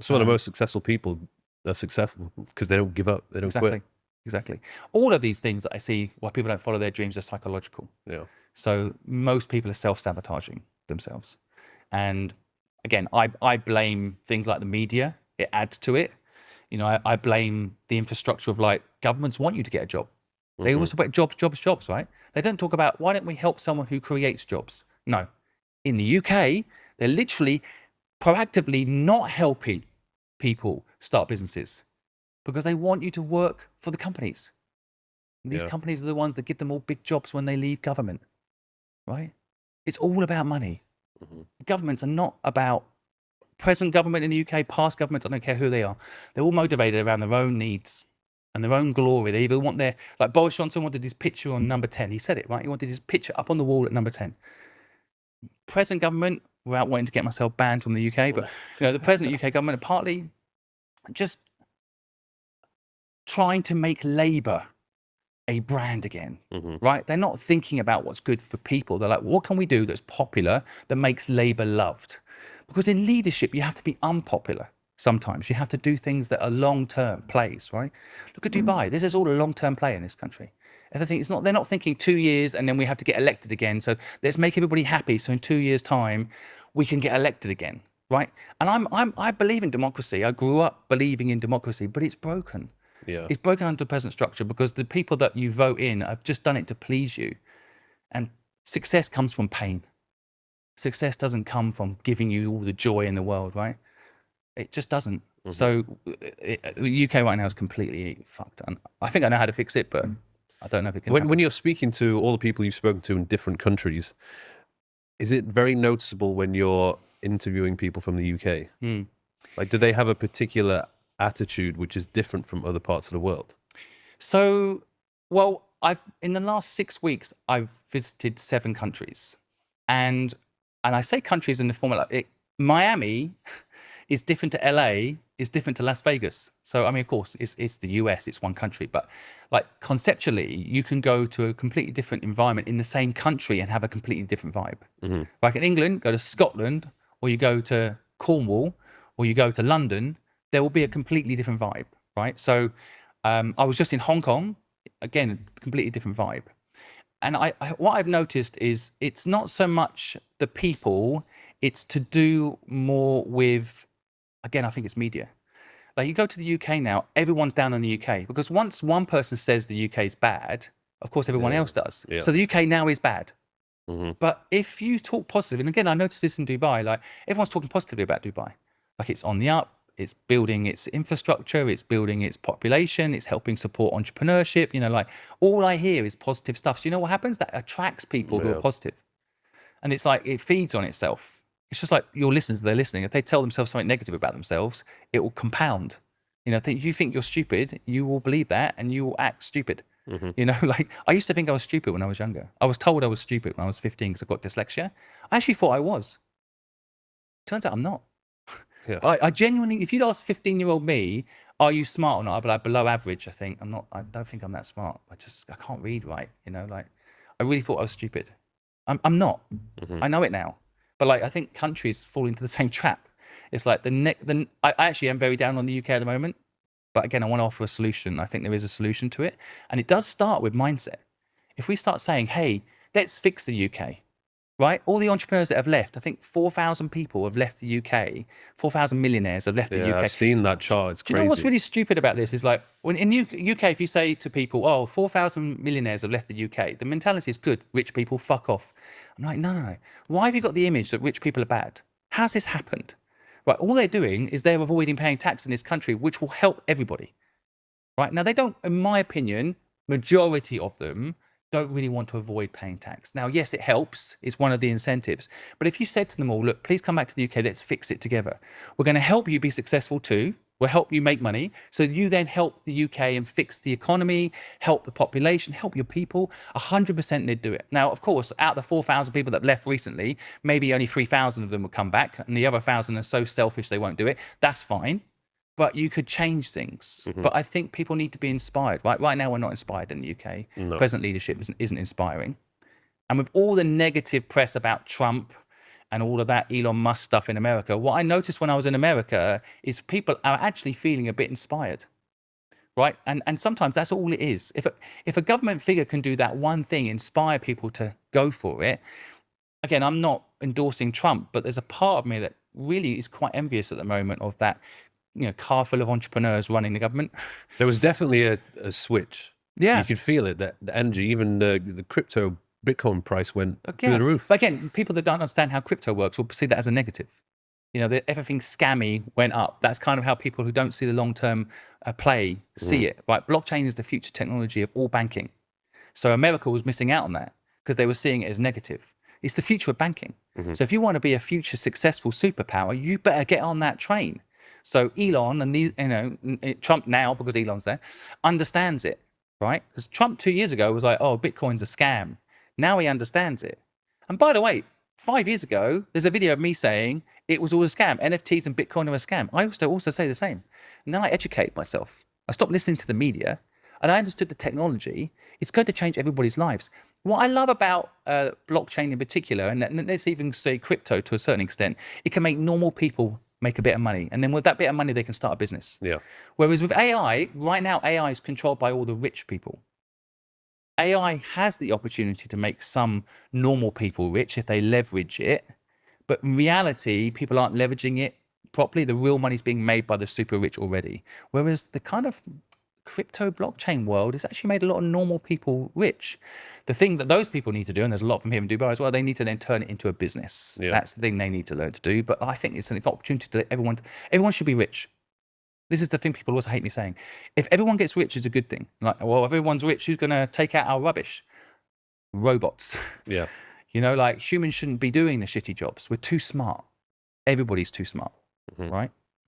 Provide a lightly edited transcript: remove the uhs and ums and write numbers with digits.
Some of the most successful people are successful because they don't give up. They don't quit. Exactly. All of these things that I see why people don't follow their dreams are psychological. Yeah. So most people are self-sabotaging themselves. And again, I blame things like the media. It adds to it. You know, I blame the infrastructure of like governments want you to get a job. They always talk about jobs, right? They don't talk about why don't we help someone who creates jobs? No. In the UK, they're literally proactively not helping people start businesses because they want you to work for the companies. And these companies are the ones that give them all big jobs when they leave government, right? It's all about money. Governments are not about present government in the UK, past governments, I don't care who they are. They're all motivated around their own needs and their own glory. They either want their, like Boris Johnson wanted his picture on number 10. He said it, right? He wanted his picture up on the wall at number 10. Present government, without wanting to get myself banned from the UK, but you know, the present UK government are partly just trying to make Labour a brand again, right? They're not thinking about what's good for people. They're like, what can we do that's popular, that makes Labour loved? Because in leadership, you have to be unpopular sometimes. You have to do things that are long-term plays, right? Look at Dubai. This is all a long-term play in this country. Everything, it's not, they're not thinking 2 years and then we have to get elected again. So let's make everybody happy. So in 2 years' time, we can get elected again, right? And I believe in democracy. I grew up believing in democracy, but it's broken. Yeah. It's broken under the present structure because the people that you vote in have just done it to please you. And success comes from pain. Success doesn't come from giving you all the joy in the world, right? It just doesn't. So the UK right now is completely fucked. And I think I know how to fix it, but I don't know if it can When you're speaking to all the people you've spoken to in different countries, is it very noticeable when you're interviewing people from the UK? Like, do they have a particular attitude which is different from other parts of the world? So, well, in the last 6 weeks, I've visited 7 countries. And I say countries in the format, Miami is different to LA, is different to Las Vegas. So, I mean, of course, it's the US, it's one country, but like conceptually, you can go to a completely different environment in the same country and have a completely different vibe. Like in England, go to Scotland, or you go to Cornwall, or you go to London, there will be a completely different vibe, right? So I was just in Hong Kong, again, completely different vibe. And what I've noticed is it's not so much the people, it's to do more with, again, I think it's media. Like you go to the UK now, everyone's down on the UK because once one person says the UK is bad, of course everyone else does. So the UK now is bad. But if you talk positive, and again, I noticed this in Dubai, like everyone's talking positively about Dubai. Like it's on the up, it's building its infrastructure, it's building its population, it's helping support entrepreneurship. You know, like all I hear is positive stuff. So you know what happens? That attracts people who are positive. And it's like, it feeds on itself. It's just like your listeners, they're listening. If they tell themselves something negative about themselves, it will compound. You know, if you think you're stupid, you will believe that and you will act stupid. You know, like I used to think I was stupid when I was younger. I was told I was stupid when I was 15 because I got dyslexia. I actually thought I was. Turns out I'm not. I genuinely, if you'd ask 15-year-old me, are you smart or not? I'd be like below average. I don't think I'm that smart. I can't read right. You know, like I really thought I was stupid. I'm not. I know it now. But like, I think countries fall into the same trap. It's like I actually am very down on the UK at the moment. But again, I want to offer a solution. I think there is a solution to it. And it does start with mindset. If we start saying, hey, let's fix the UK, right? All the entrepreneurs that have left, I think 4,000 people have left the UK. 4,000 millionaires have left the UK. I've seen that chart. It's crazy. Do you know what's really stupid about this? Is like, when in UK, if you say to people, oh, 4,000 millionaires have left the UK, the mentality is good. Rich people, fuck off. I'm like, no. Why have you got the image that rich people are bad? How's this happened? Right, all they're doing is they're avoiding paying tax in this country, which will help everybody. Right, now they don't, in my opinion, majority of them don't really want to avoid paying tax. Now, yes, it helps. It's one of the incentives. But if you said to them all, look, please come back to the UK, let's fix it together. We're going to help you be successful too. We'll help you make money. So you then help the UK and fix the economy, help the population, help your people. 100% they'd do it. Now, of course, out of the 4,000 people that left recently, maybe only 3,000 of them will come back. And the other 1,000 are so selfish they won't do it. That's fine. But you could change things. But I think people need to be inspired. Right now, we're not inspired in the UK. No. Present leadership isn't inspiring. And with all the negative press about Trump and all of that Elon Musk stuff in America, what I noticed when I was in America is people are actually feeling a bit inspired, right? And sometimes that's all it is. If a government figure can do that one thing, inspire people to go for it. Again, I'm not endorsing Trump, but there's a part of me that really is quite envious at the moment of that, car full of entrepreneurs running the government. There was definitely a switch. Yeah. You could feel it, that the energy, even the crypto Bitcoin price went through the roof. But again, people that don't understand how crypto works will see that as a negative. Everything scammy went up. That's kind of how people who don't see the long-term play see it, right? Blockchain is the future technology of all banking. So America was missing out on that because they were seeing it as negative. It's the future of banking. So if you want to be a future successful superpower, you better get on that train. So Elon and Trump now, because Elon's there, understands it, right? Because Trump 2 years ago was like, oh, Bitcoin's a scam. Now he understands it. And by the way, 5 years ago, there's a video of me saying it was all a scam. NFTs and Bitcoin are a scam. I used to also say the same. And then I educate myself. I stopped listening to the media and I understood the technology. It's going to change everybody's lives. What I love about blockchain in particular, and let's even say crypto to a certain extent, it can make normal people make a bit of money. And then with that bit of money, they can start a business. Yeah. Whereas with AI, right now, AI is controlled by all the rich people. AI has the opportunity to make some normal people rich if they leverage it. But in reality, people aren't leveraging it properly. The real money is being made by the super rich already. Whereas the kind of crypto blockchain world has actually made a lot of normal people rich. The thing that those people need to do, and there's a lot from here in Dubai as well, they need to then turn it into a business. Yeah. That's the thing they need to learn to do. But I think it's an opportunity to let everyone should be rich. This is the thing people also hate me saying. If everyone gets rich, it's a good thing. Like, well, if everyone's rich, who's going to take out our rubbish? Robots. Yeah. Like humans shouldn't be doing the shitty jobs. We're too smart. Everybody's too smart, right?